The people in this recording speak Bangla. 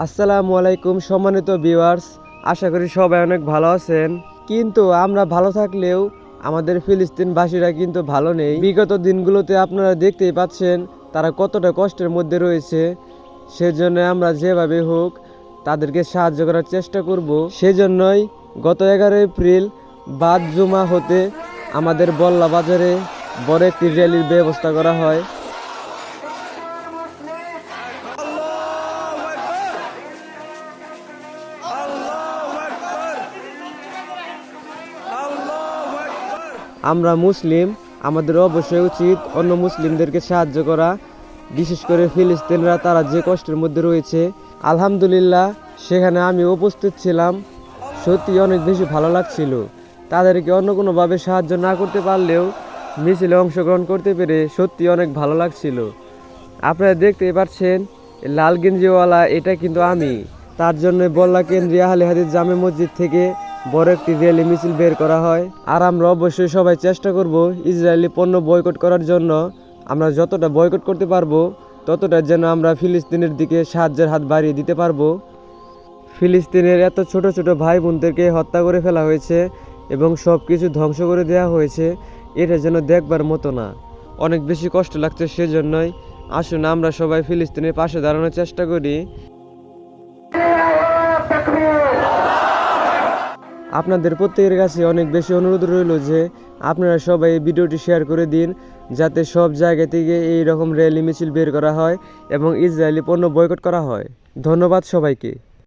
আসসালামু আলাইকুম সম্মানিত ভিউয়ার্স, আশা করি সবাই অনেক ভালো আছেন। কিন্তু আমরা ভালো থাকলেও আমাদের ফিলিস্তিনবাসীরা কিন্তু ভালো নেই। বিগত দিনগুলোতে আপনারা দেখতেই পাচ্ছেন তারা কতটা কষ্টের মধ্যে রয়েছে। সেজন্য আমরা যেভাবে হোক তাদেরকে সাহায্য করার চেষ্টা করব। সেজন্যই গত 11 এপ্রিল বাদ জুমা হতে আমাদের বল্লা বাজারে বড় একটি র্যালির ব্যবস্থা করা হয়। আমরা মুসলিম, আমাদের অবশ্যই উচিত অন্য মুসলিমদেরকে সাহায্য করা, বিশেষ করে ফিলিস্তিনরা তারা যে কষ্টের মধ্যে রয়েছে। আলহামদুলিল্লাহ সেখানে আমি উপস্থিত ছিলাম, সত্যি অনেক বেশি ভালো লাগছিল। তাদেরকে অন্য কোনোভাবে সাহায্য না করতে পারলেও মিছিলে অংশগ্রহণ করতে পেরে সত্যি অনেক ভালো লাগছিল। আপনারা দেখতেই পাচ্ছেন লাল গেঞ্জিওয়ালা এটা কিন্তু আমি। তার জন্য বল্লা কেন্দ্রীয় আহলে হাদিস জামে মসজিদ থেকে বড় একটি র্যালি মিছিল বের করা হয়। আর আমরা অবশ্যই সবাই চেষ্টা করব ইসরায়েলি পণ্য বয়কট করার জন্য। আমরা যতটা বয়কট করতে পারবো ততটা যেন আমরা ফিলিস্তিনের দিকে সাহায্যের হাত বাড়িয়ে দিতে পারবো। ফিলিস্তিনের এত ছোট ছোট ভাই বোনদেরকে হত্যা করে ফেলা হয়েছে এবং সব কিছু ধ্বংস করে দেওয়া হয়েছে, এটা যেন দেখবার মতো না। অনেক বেশি কষ্ট লাগছে। সেজন্যই আসুন আমরা সবাই ফিলিস্তিনের পাশে দাঁড়ানোর চেষ্টা করি। আপনাদের প্রত্যেকের কাছে অনেক বেশি অনুরোধ রইল যে আপনারা সবাই এই ভিডিওটি শেয়ার করে দিন, যাতে সব জায়গা থেকে এই রকম র্যালি মিছিল বের করা হয় এবং ইসরায়েলি পণ্য বয়কট করা হয়। ধন্যবাদ সবাইকে।